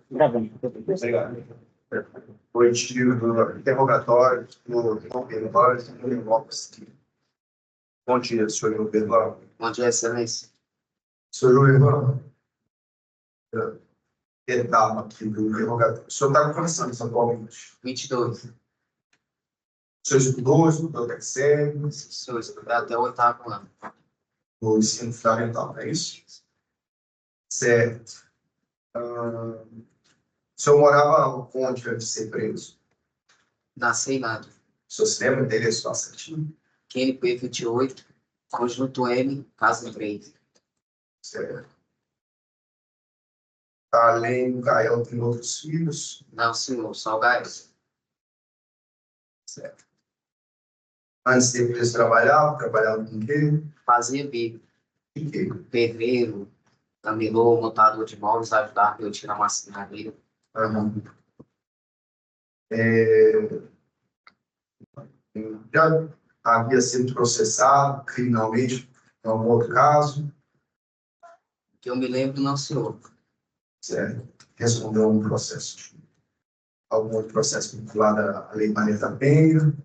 Gravando. Obrigado. Foi do interrogatório do João Pedro Lopes. Bom dia, senhor João Pedro Lopes. Bom dia, excelência. Senhor João Pedro, etapa aqui do interrogatório. O senhor está conversando atualmente? 22. O senhor estudou até que série? O senhor estudou até o 8º ano. No ensino fundamental, é isso? Certo. O senhor morava onde antes de ser preso? Na Ceilândia. O senhor se lembra dele, só certinho? QNP 28, conjunto M, casa 3. Certo. Além do Gael, tem outros filhos? Não, senhor, só o Gás. Certo. Antes de eles trabalhavam com quê? Fazia bico. Em quê? Pedreiro, camelô, montador de móveis, ajudava eu a tirar uma marcenaria. Uhum. Já havia sido processado criminalmente em algum outro caso? Que eu me lembro, não, senhor. Certo. Respondeu um processo. Algum outro processo vinculado à Lei Maria da Penha?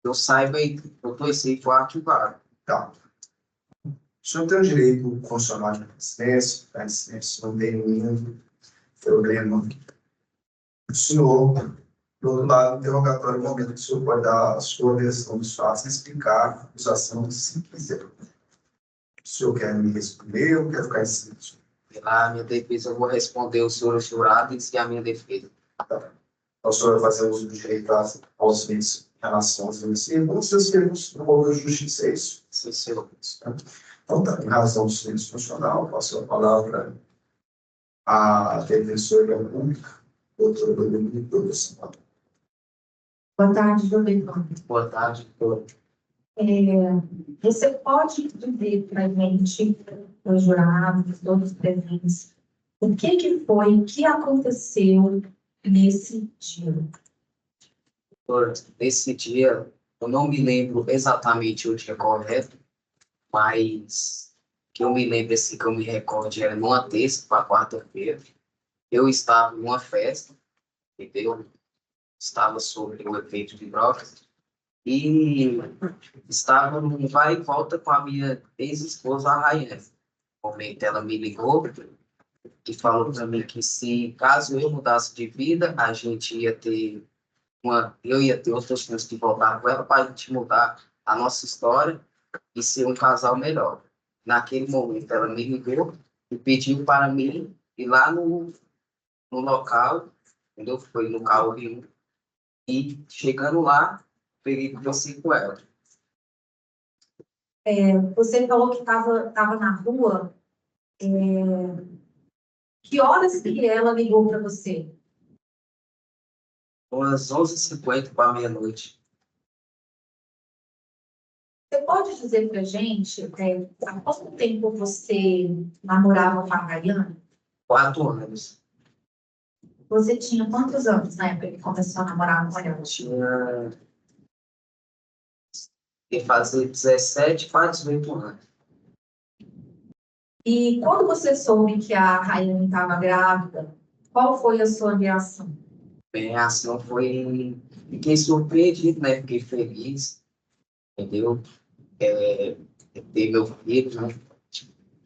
Eu saiba aí, eu tô esse foi arquivado. Tá. O senhor tem o direito constitucional de assistência, não tem nenhum problema. O senhor, do outro lado do interrogatório, no momento que o senhor pode dar a sua versão dos fatos e explicar a acusação se quiser. O senhor quer me responder ou quer ficar em silêncio? Pela minha defesa, eu vou responder o senhor jurado e a minha defesa. Tá. O senhor vai fazer uso do direito aos silêncios em relação aos vencedores. Os seus termos no Poder da Justiça, é isso? Sim, senhor. Então, tá, em razão do silêncio funcional, passo a palavra à defensora pública, doutora Domingos Produção. Boa tarde, Domingos. Boa tarde, doutor. Você pode dizer para a gente, os jurados, todos presentes, o que foi, o que aconteceu nesse dia? Doutor, nesse dia, eu não me lembro exatamente o dia correto, mas que eu me lembro, assim, que eu me recorde, era numa terça para quarta-feira. Eu estava em uma festa, entendeu? Estava sobre o efeito de drogas e estava num vai e volta com a minha ex-esposa, a Rayane. No momento, ela me ligou e falou para mim que se caso eu mudasse de vida, a gente ia ter eu ia ter outras chances de voltar com ela para a gente mudar a nossa história e ser um casal melhor. Naquele momento, ela me ligou e pediu para mim ir lá no local, entendeu? Foi no Cauri 1. E chegando lá, peguei e conversei com ela. Você falou que estava na rua. Que horas que ela ligou para você? Umas 11h50 para meia-noite. Você pode dizer para a gente há quanto tempo você namorava com a Rayane? 4 anos. Você tinha quantos anos na época que começou a namorar com ela? Tinha que fazer 17 para 18 anos. E quando você soube que a Rayane estava grávida, qual foi a sua reação? Bem, a reação foi... Fiquei surpreendido, né? Fiquei feliz, entendeu? Ter meu filho, né?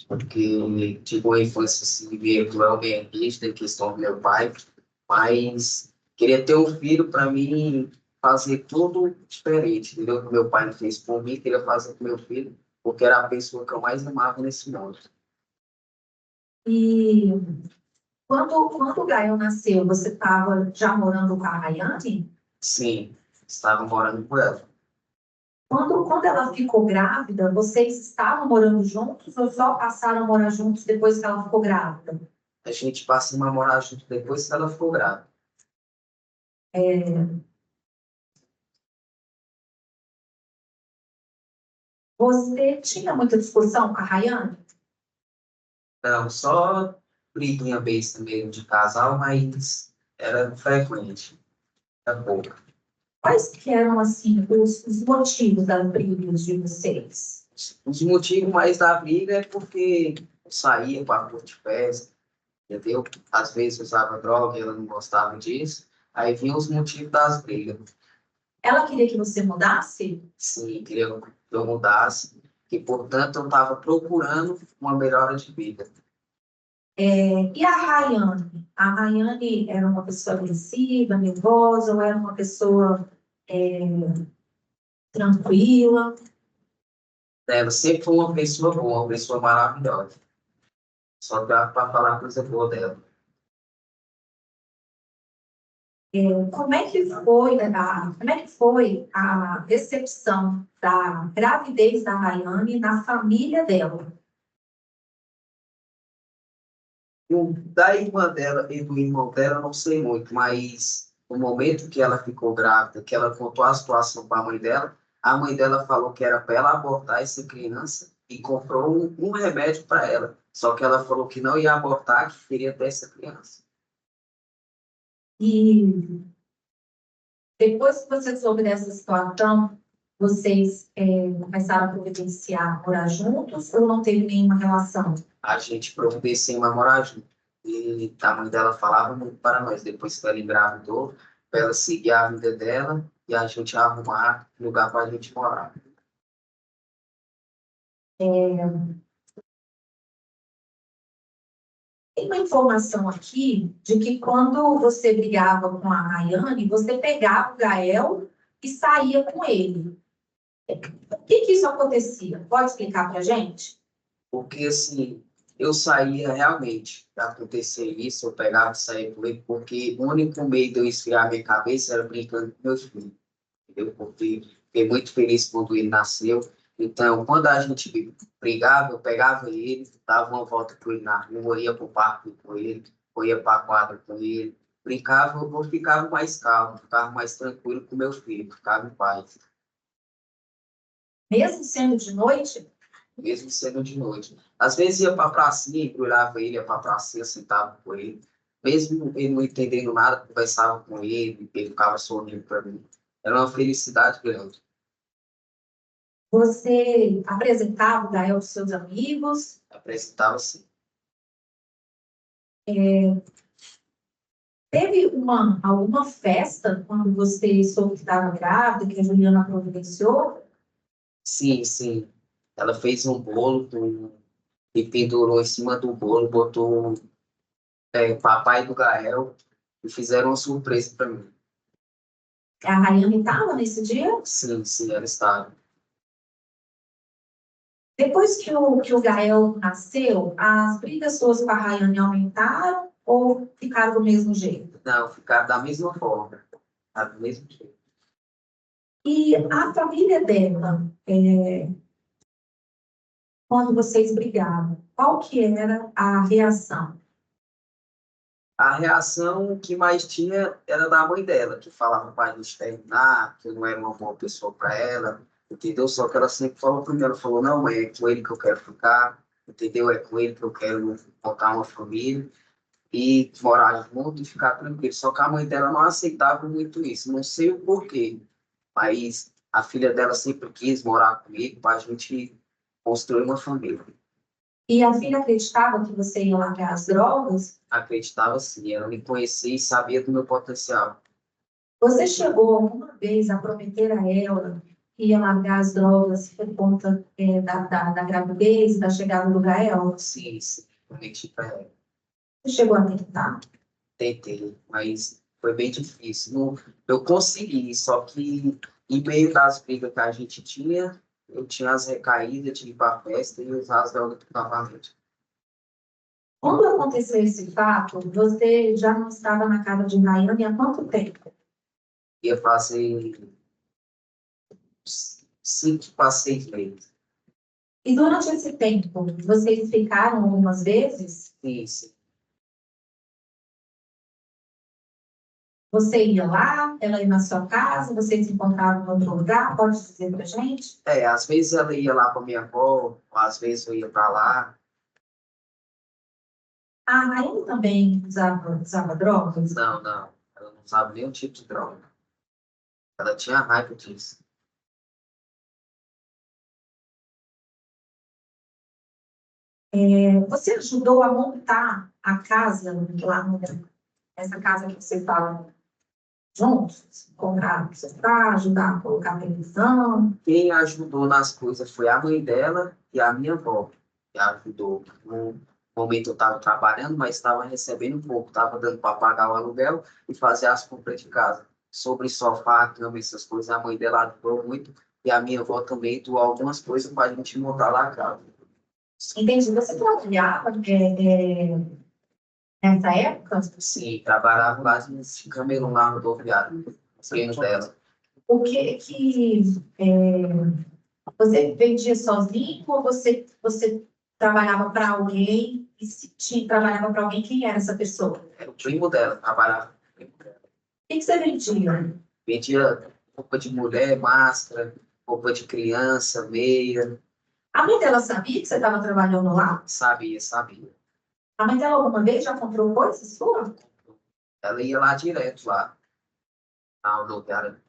Porque tive uma infância assim, meio cruel, meio rígida em questão do meu pai, mas queria ter um filho para mim fazer tudo diferente, entendeu? Que meu pai não fez por mim, queria fazer com meu filho, porque era a pessoa que eu mais amava nesse mundo. E quando o Gael nasceu, você estava já morando com a Rayane? Sim, estava morando com ela. Quando ela ficou grávida, vocês estavam morando juntos ou só passaram a morar juntos depois que ela ficou grávida? A gente passou a morar junto depois que ela ficou grávida. Você tinha muita discussão com a Rayane? Não, só briguinha besta mesmo de casal, mas era frequente. Era pouco. Quais que eram, assim, os motivos das brigas de vocês? Os motivos mais da briga é porque eu saía para a de festa, entendeu? Às vezes usava droga, ela não gostava disso. Aí vinham os motivos das brigas. Ela queria que você mudasse? Sim, queria que eu mudasse, e, portanto, eu estava procurando uma melhora de vida. E a Rayane? A Rayane era uma pessoa agressiva, nervosa, ou era uma pessoa tranquila? Ela sempre foi uma pessoa boa, uma pessoa maravilhosa. Só dá para falar coisa boa dela. Como é que foi a recepção da gravidez da Rayane na família dela? Da irmã dela e do irmão dela, eu não sei muito, mas no momento que ela ficou grávida, que ela contou a situação para a mãe dela falou que era para ela abortar essa criança e comprou um remédio para ela. Só que ela falou que não ia abortar, que queria ter essa criança. E depois que você soube dessa situação, vocês começaram a providenciar morar juntos ou não teve nenhuma relação? A gente providenciou uma morar junto. E a mãe dela falava muito para nós, depois que ela engravidou, para ela seguir a vida dela e a gente arrumar lugar para a gente morar. Tem uma informação aqui de que quando você brigava com a Rayane, você pegava o Gael e saía com ele. Por que isso acontecia? Pode explicar para a gente? Porque, assim, eu saía realmente para acontecer isso, eu pegava e saía com ele, porque o único meio de eu esfriar minha cabeça era brincando com meus filhos, entendeu? Porque fiquei muito feliz quando ele nasceu. Então, quando a gente brigava, eu pegava ele, dava uma volta com ele na rua, ia para o parque com ele, ou ia para a quadra com ele. Brincava, eu ficava mais calmo, ficava mais tranquilo com meus filhos, ficava em paz, Mesmo sendo de noite? mesmo sendo de noite. Às vezes ia para a pracinha, embrulhava ele, ia para a pracinha, sentava com ele. Mesmo ele não entendendo nada, conversava com ele ficava sorrindo para mim. Era uma felicidade grande. Você apresentava o Gael aos seus amigos? Apresentava assim. Teve alguma festa quando você soube que estava grávida, que a Juliana providenciou? Sim, sim. Ela fez um bolo e pendurou em cima do bolo, botou o papai do Gael e fizeram uma surpresa para mim. A Rayane estava nesse dia? Sim, sim, ela estava. Depois que o Gael nasceu, as brigas suas com a Rayane aumentaram ou ficaram do mesmo jeito? Não, ficaram da mesma forma. Do mesmo jeito. E a família dela, quando vocês brigavam, qual que era a reação? A reação que mais tinha era da mãe dela, que falava para a gente terminar, que eu não era uma boa pessoa para ela, entendeu? Só que ela sempre falou para mim, ela falou, não, mãe, é com ele que eu quero ficar, entendeu? É com ele que eu quero montar uma família e morar junto e ficar tranquilo. Só que a mãe dela não aceitava muito isso, não sei o porquê, mas a filha dela sempre quis morar comigo para a gente construir uma família. E a filha acreditava que você ia largar as drogas? Acreditava sim, ela me conhecia e sabia do meu potencial. Você chegou alguma vez a prometer a ela que ia largar as drogas por conta da gravidez, da chegada do Gael? Sim, sim, prometi para ela. Você chegou a tentar? Tentei, mas foi bem difícil. Eu consegui, só que em meio das brigas que a gente tinha, eu tinha as recaídas de ir para a festa e usar as drogas novamente. Quando aconteceu esse fato, você já não estava na casa de Rayane há quanto tempo? Ia fazer 5 para 6 meses. E durante esse tempo, vocês ficaram algumas vezes? Isso. Você ia lá, ela ia na sua casa, vocês se encontravam em outro lugar? Pode dizer pra gente? Às vezes ela ia lá para minha avó, às vezes eu ia para lá. A Rayane também usava drogas? Não, não. Ela não usava nenhum tipo de droga. Ela tinha raiva disso. Você ajudou a montar a casa lá nessa casa que você estava juntos? Comprar sofá, ajudar a colocar televisão? Quem ajudou nas coisas foi a mãe dela e a minha avó. Que ajudou. No momento eu estava trabalhando, mas estava recebendo pouco. Estava dando para pagar o aluguel e fazer as compras de casa. Sobre sofá, cama, essas coisas, a mãe dela ajudou muito. E a minha avó também doou algumas coisas para a gente montar lá a casa. Entendi. Você trabalhava nessa época? Sim, trabalhava quase nesse camelão na rodoviária. Treino dela. O que você vendia sozinho ou você trabalhava para alguém? E se trabalhava para alguém, quem era essa pessoa? Era o primo dela, trabalhava com o primo dela. O que você vendia? Vendia roupa de mulher, máscara, roupa de criança, meia. A mãe dela sabia que você estava trabalhando lá? Sabia, sabia. A mãe dela alguma vez já comprou coisas suas? Ela ia lá direto lá, na rodoviária.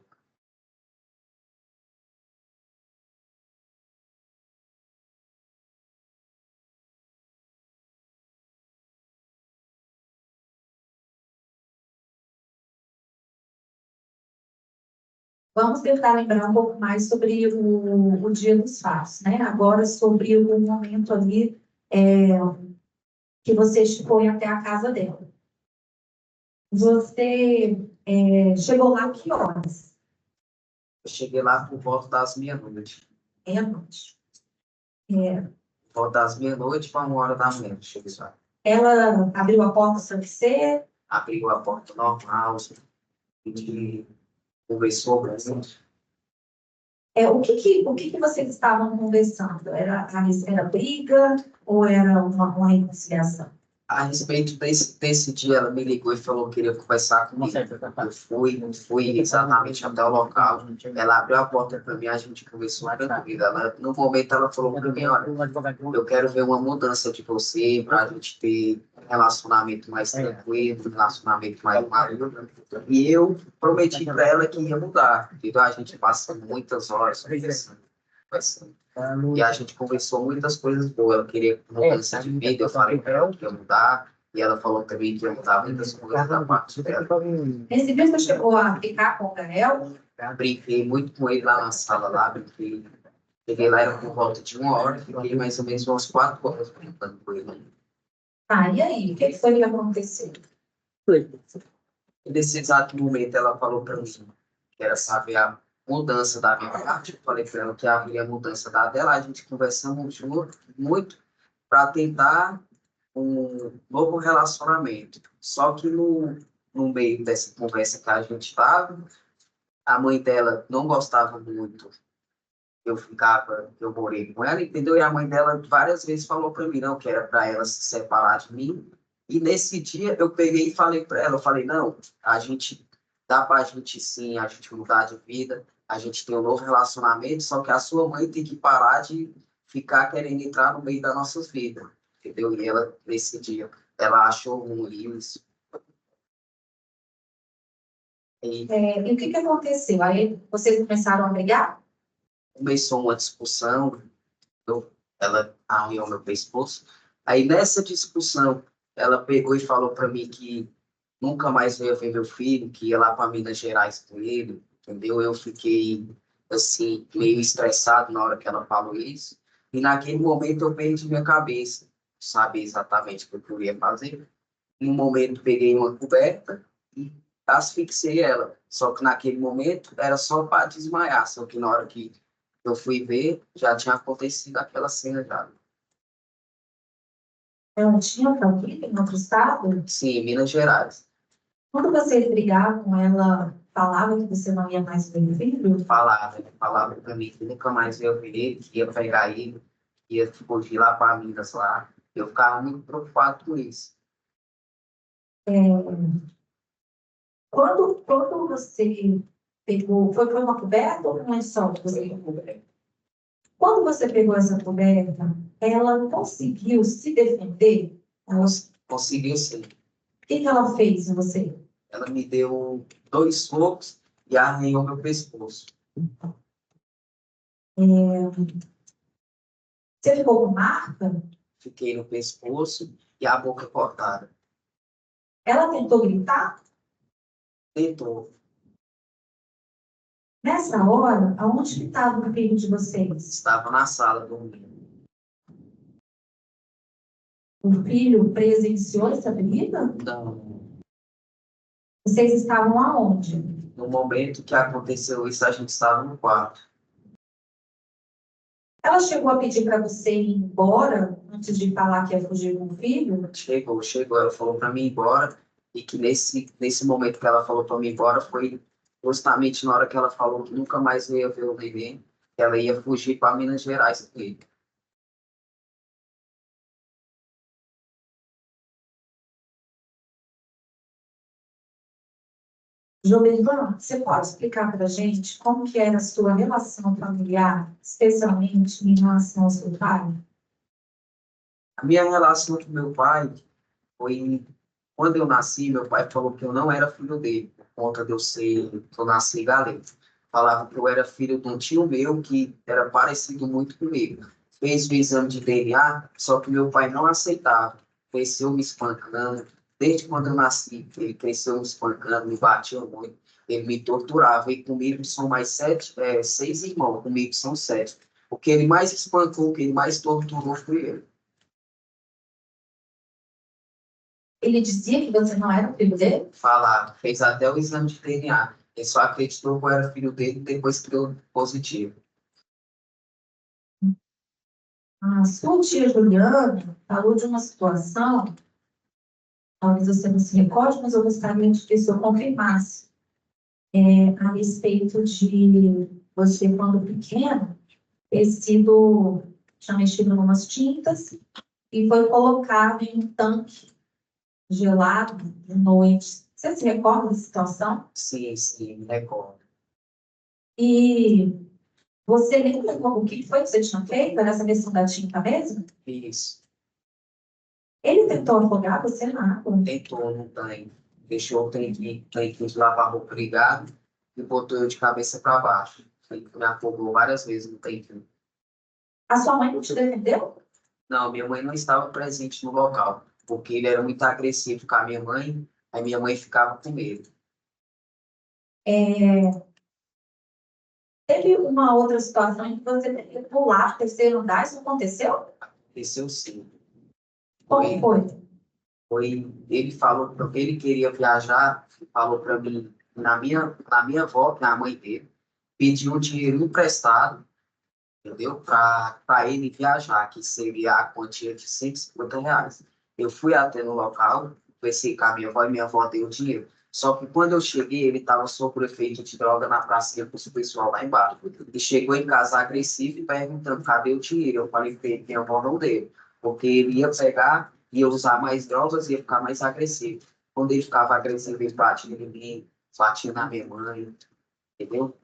Vamos tentar lembrar um pouco mais sobre o Dia dos Fatos, né? Agora sobre o momento ali que você foi até a casa dela. Você chegou lá que horas? Eu cheguei lá por volta das meia-noite. Meia-noite. É, Por volta das meia-noite para 1 hora da manhã. Cheguei lá. ela abriu a porta para você? Abriu a porta normal, e conversou bastante. O que vocês estavam conversando? Era briga ou era uma reconciliação? A respeito desse dia, ela me ligou e falou que queria conversar comigo. Eu fui exatamente até o local. Ela abriu a porta para mim, a gente conversou tranquilo. No momento, ela falou para mim: olha, eu quero ver uma mudança de você, para a gente ter um relacionamento mais tranquilo, um relacionamento mais maduro. E eu prometi para ela que ia mudar. Entendeu? A gente passa muitas horas conversando. E a gente conversou muitas coisas boas. Ela queria mudança de vida, eu falei para ela que ia mudar. E ela falou também que ia mudar muitas coisas da parte dela. Nesse dia você chegou a ficar com o Gael? Brinquei muito com ele lá na sala, lá, brinquei. Cheguei lá, era por volta de 1 hora, fiquei mais ou menos umas 4 horas brincando com ele. Ah, e aí? O que foi que aconteceu? E nesse exato momento, ela falou para mim que era saber a mudança da minha parte. Eu falei para ela que havia a mudança da dela. A gente conversamos junto, muito para tentar um novo relacionamento. Só que no meio dessa conversa que a gente estava, a mãe dela não gostava muito. Eu morei com ela, entendeu? E a mãe dela várias vezes falou para mim, não, que era para ela se separar de mim. E nesse dia eu peguei e falei para ela, eu falei, não, a gente dá para a gente sim, a gente mudar de vida, a gente tem um novo relacionamento, só que a sua mãe tem que parar de ficar querendo entrar no meio das nossas vidas, entendeu? E ela, nesse dia, ela achou ruim isso. E E o que aconteceu? Aí vocês começaram a brigar? começou uma discussão, ela arranhou meu pescoço. Aí nessa discussão, ela pegou e falou para mim que nunca mais ia ver meu filho, que ia lá para Minas Gerais com ele, entendeu? Eu fiquei, assim, meio estressado na hora que ela falou isso. E naquele momento eu perdi minha cabeça, sabe exatamente o que eu ia fazer. No momento peguei uma coberta e asfixiei ela. Só que naquele momento era só para desmaiar, só que na hora que eu fui ver, já tinha acontecido aquela cena já. Não tinha família em outro estado? Sim, Minas Gerais. Quando vocês brigavam, ela falava que você não ia mais ver o filho? Falava para mim que nunca mais ia ver ele, que ia pegar ele, que ia fugir lá para Minas lá. Eu ficava muito preocupado com isso. Quando você pegou, foi uma coberta ou um lençol que você pegou? Quando você pegou essa coberta, ela conseguiu se defender? Ela, o Conseguiu sim. que ela fez em você? Ela me deu 2 socos e arranhou meu pescoço. Você ficou com marca? fiquei no pescoço e a boca cortada. Ela tentou gritar? Tentou. Nessa hora, aonde que estava o filho de vocês? Estava na sala dormindo. O filho presenciou essa briga? Não. Vocês estavam aonde? No momento que aconteceu isso, a gente estava no quarto. Ela chegou a pedir para você ir embora antes de falar que ia fugir com o filho? Chegou, ela falou para mim ir embora, e que nesse momento que ela falou para mim ir embora, foi justamente na hora que ela falou que nunca mais ia ver o neném, que ela ia fugir para Minas Gerais com ele. Jobervan, você pode explicar para a gente como que era a sua relação familiar, especialmente em relação ao seu pai? A minha relação com meu pai foi, quando eu nasci, meu pai falou que eu não era filho dele, por conta de que eu nasci galego. Falava que eu era filho de um tio meu que era parecido muito comigo. Fez o exame de DNA, só que meu pai não aceitava. Cresceu me espancando. Desde quando eu nasci, ele cresceu me espancando, me batia muito. Ele me torturava. E comigo são mais seis irmãos. Comigo são sete. O que ele mais espancou, o que ele mais torturou foi ele. Ele dizia que você não era o filho dele? Falado, fez até o exame de DNA. Ele só acreditou que eu era filho dele depois que deu positivo. A sua tia Juliana falou de uma situação, talvez você não se recorde, mas eu gostaria de que o senhor confirmasse, a respeito de você, quando pequeno, ter sido, tinha mexido em umas tintas e foi colocado em um tanque gelado de noite. Você se recorda da situação? Sim, me recordo. E você lembra o que foi que você tinha feito? Era essa questão da tinta mesmo? Isso. Ele tentou afogar você na água. Tentou no tanque. Deixou o tanque de lavar roupa ligado e botou eu de cabeça para baixo. Ele me afogou várias vezes no tanque. A sua mãe não te defendeu? Não, minha mãe não estava presente no local, porque ele era muito agressivo com a minha mãe, aí minha mãe ficava com medo. Teve uma outra situação em que você teve que pular do terceiro andar, isso aconteceu? Aconteceu sim. Como foi? Ele falou, ele queria viajar, falou para mim, na minha avó, na mãe dele, pediu um dinheiro emprestado, entendeu? Para ele viajar, que seria a quantia de R$ 150. Eu fui até no local, conversei com a minha avó e minha avó deu o dinheiro. Só que quando eu cheguei, ele estava sob o efeito de droga na pracinha com o pessoal lá embaixo. E chegou em casa agressivo e perguntando cadê o dinheiro. Eu falei para ele que minha avó não deu, porque ele ia pegar, ia usar mais drogas e ia ficar mais agressivo. Quando ele ficava agressivo, ele batia em mim, batia na minha mãe, entendeu?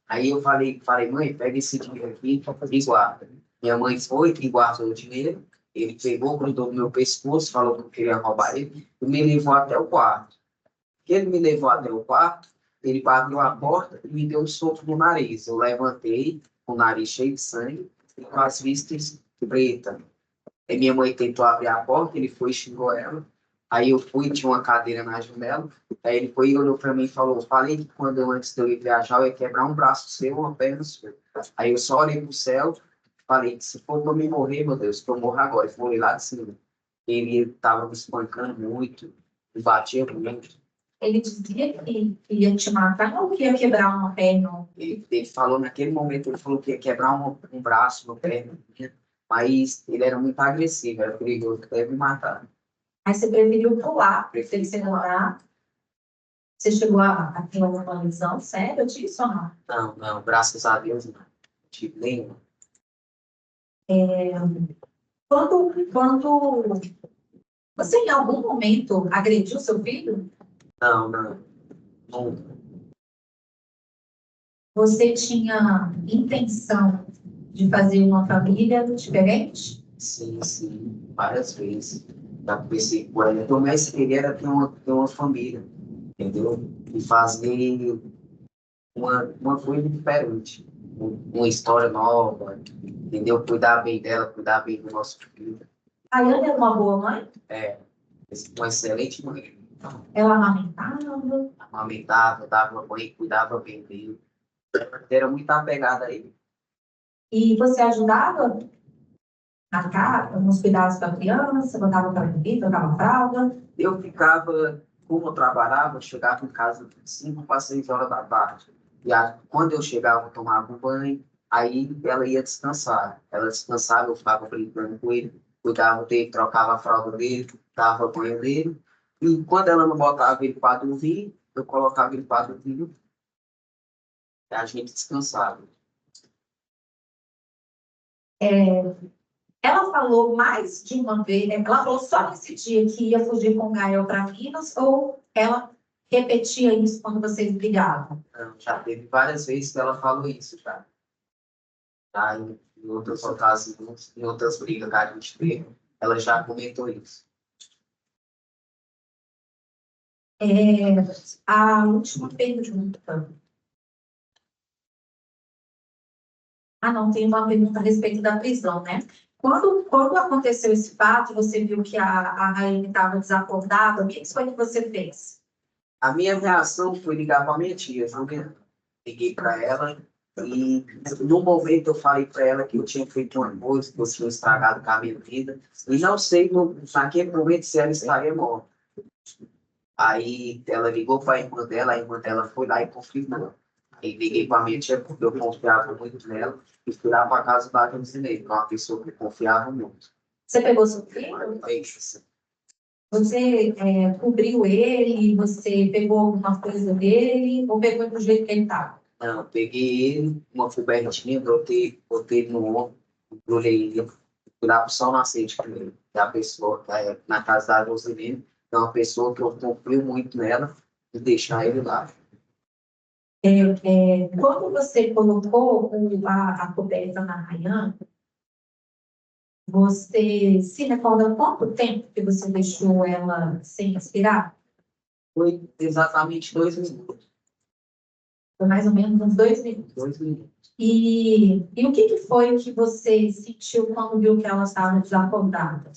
Aí eu falei, mãe, pega esse dinheiro aqui e guarda. Minha mãe foi e guardou o dinheiro. Ele pegou, grudou no meu pescoço, falou que eu queria roubar ele e me levou até o quarto. Que ele me levou até o quarto, ele bateu a porta e me deu um soco no nariz. Eu levantei, com o nariz cheio de sangue e com as vistas pretas. Aí minha mãe tentou abrir a porta, ele foi e xingou ela. Aí eu fui, tinha uma cadeira na janela. Aí ele foi e olhou para mim e falou: falei que quando antes de eu ir viajar, eu ia quebrar um braço seu, uma perna sua. Aí eu só olhei pro céu, falei: se for para me morrer, meu Deus, que eu morro agora. E foi lá de cima. Ele estava me espancando muito, me batia muito. Ele dizia que ia te matar ou que ia quebrar uma perna? Ele falou naquele momento, ele falou que ia quebrar um braço, uma perna, mas ele era muito agressivo, era perigoso, deve me matar. Aí você preferiu pular, preferiu se andar. Você chegou a ter alguma lesão séria disso ou não? Não, graças a Deus, não tive nenhum. Quando você em algum momento agrediu seu filho? Não. Você tinha intenção de fazer uma família diferente? Sim, várias vezes. Já pensei, por exemplo, o mais queria era ter uma família, entendeu? E fazer uma coisa diferente, uma história nova, entendeu? Cuidar bem dela, cuidar bem do nosso filho. A Yane era uma boa mãe? É, uma excelente mãe. Ela amamentava? Amamentava, dava banho, cuidava bem dele. Era muito apegada a ele. E você ajudava na casa, nos cuidados da criança, botava para dormir, trocava fralda? Eu ficava, como eu trabalhava, eu chegava em casa 5 para 6 horas da tarde. E quando eu chegava, eu tomava um banho, aí ela ia descansar. Ela descansava, eu ficava brincando com ele, cuidava dele, trocava a fralda dele, dava banho dele. E quando ela não botava ele para dormir, eu colocava ele para dormir e a gente descansava. Ela falou mais de uma vez, ela falou só nesse dia que ia fugir com o Gael para Minas, ou ela repetia isso quando vocês brigavam? Então, já teve várias vezes que ela falou isso, já. Já em outras ocasiões, em outras brigas que a gente teve, ela já comentou isso. A última pergunta. Ah, não, tem uma pergunta a respeito da prisão, né? Quando aconteceu esse fato, você viu que a Rainha estava desacordada, o que foi que você fez? A minha reação foi ligar para minha tia, Juliana. Liguei para ela e, no momento, eu falei para ela que eu tinha feito uma coisa, que eu tinha estragado com a minha vida. E não sei, naquele momento, se ela estaria morta. Aí ela ligou para a irmã dela foi lá e confirmou. Aí liguei para minha tia porque eu confiava muito nela e fui lá para casa da Josineide, que é uma pessoa que eu confiava muito. Você pegou seu filho? É isso. Você cobriu ele? Você pegou alguma coisa dele? Ou pegou do jeito que ele estava? Não, eu peguei ele, uma cobertinha, botei ele no ombro, embrulhei ele, fui lá pro sol nascente com ele. Que é a pessoa, na casa da Josilene, é uma pessoa que eu confio muito nela e deixar ele lá. Quando você colocou a coberta na Rayane, você se recorda quanto tempo que você deixou ela sem respirar? Foi exatamente 2 minutos. Foi mais ou menos uns 2 minutos. 2 minutos. E o que foi que você sentiu quando viu que ela estava desacordada?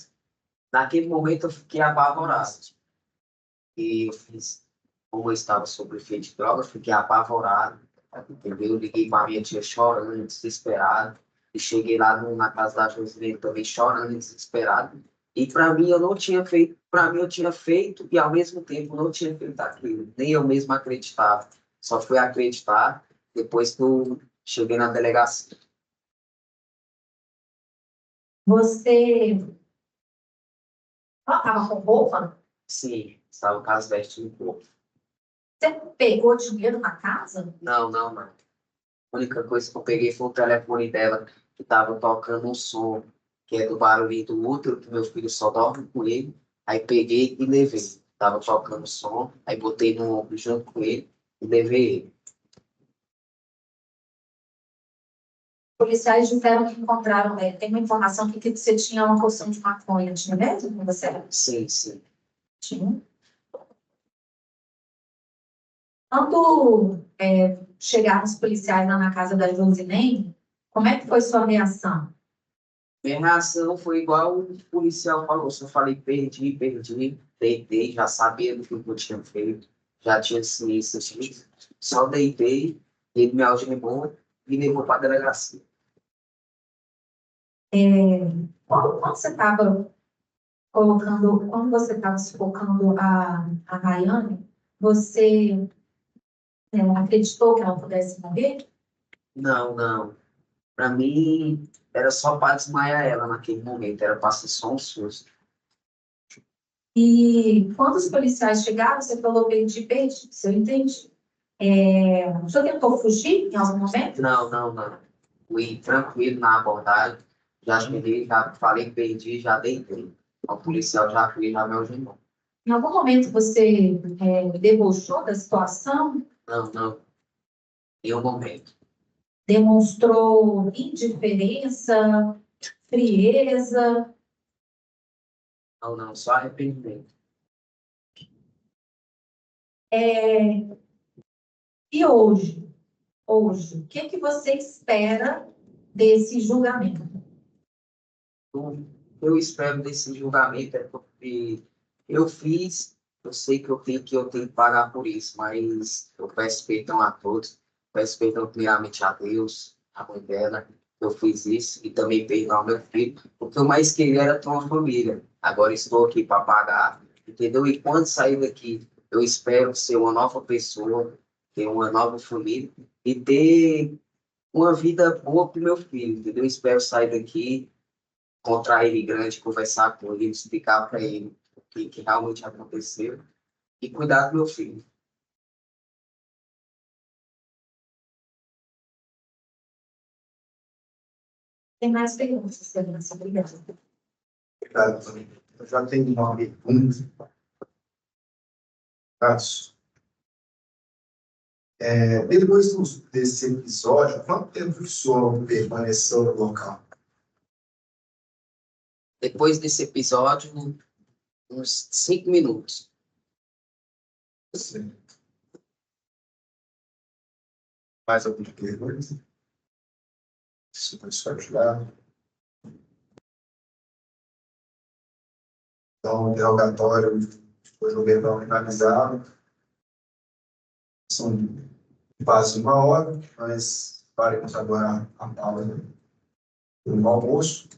Naquele momento eu fiquei apavorado. E eu fiz, como eu estava sob efeito de droga, eu fiquei apavorado. Entendeu? Eu liguei para minha tia chorando, desesperado. E cheguei lá na casa da Josilene também chorando, desesperado. E para mim eu não tinha feito, para mim eu tinha feito e ao mesmo tempo não tinha feito aquilo. Nem eu mesmo acreditava. Só fui acreditar depois que eu cheguei na delegacia. Você ela estava com roupa? Sim, estava com as vestes no corpo. Você pegou dinheiro na casa? Não, não, não. A única coisa que eu peguei foi o telefone dela, que estava tocando um som, que é do barulho do útero, que meu filho só dorme com ele. Aí peguei e levei. Tava tocando som, aí botei no ombro junto com ele e levei ele. Policiais disseram que encontraram, tem uma informação aqui que você tinha uma porção de maconha, tinha mesmo com você? Sim, sim. Tinha. Quando chegaram os policiais lá na casa da Josilene, como é que foi sua reação? Minha reação foi igual o policial falou. Eu falei, perdi, deitei, já sabia do que eu tinha feito, já tinha ciência disso. Só deitei, ele me algemou e levou para a delegacia. Quando você estava colocando, quando você estava sufocando a Rayane, você acreditou que ela pudesse morrer? Não, não. Para mim, era só para desmaiar ela naquele momento, era para ser só um susto. E quando os policiais chegaram, você falou perdi, se eu entendi. O senhor tentou fugir em algum momento? Não, não, não. Fui tranquilo na abordagem, já cheguei, já falei, perdi, já deitei. O policial já foi, já me algemou. Em algum momento você debochou da situação? Não, não. Em um momento. Demonstrou indiferença, frieza? Não, não, só arrependimento. E hoje, o que você espera desse julgamento? eu espero desse julgamento é porque eu fiz, eu sei que eu tenho que pagar por isso, mas eu peço perdão a todos, peço perdão primeiramente a Deus, a mãe dela, eu fiz isso, e também perdão ao meu filho, porque o mais queria era ter uma família. Agora estou aqui para pagar, entendeu? E quando sair daqui, eu espero ser uma nova pessoa, ter uma nova família e ter uma vida boa para o meu filho, entendeu? Eu espero sair daqui, encontrar ele grande, conversar com ele, explicar para ele o que realmente aconteceu e cuidar do meu filho. Tem mais perguntas, Excelência? Obrigada. Obrigado, Tony. Eu já tenho uma pergunta. Caso. Depois desse episódio, quanto tempo que o senhor permaneceu no local? Depois desse episódio, uns 5 minutos. Sim. Mais alguma pergunta? Isso vai só ajudar. Então, o interrogatório foi no verbal finalizado. São quase 1 hora, mas faremos agora a pausa do almoço.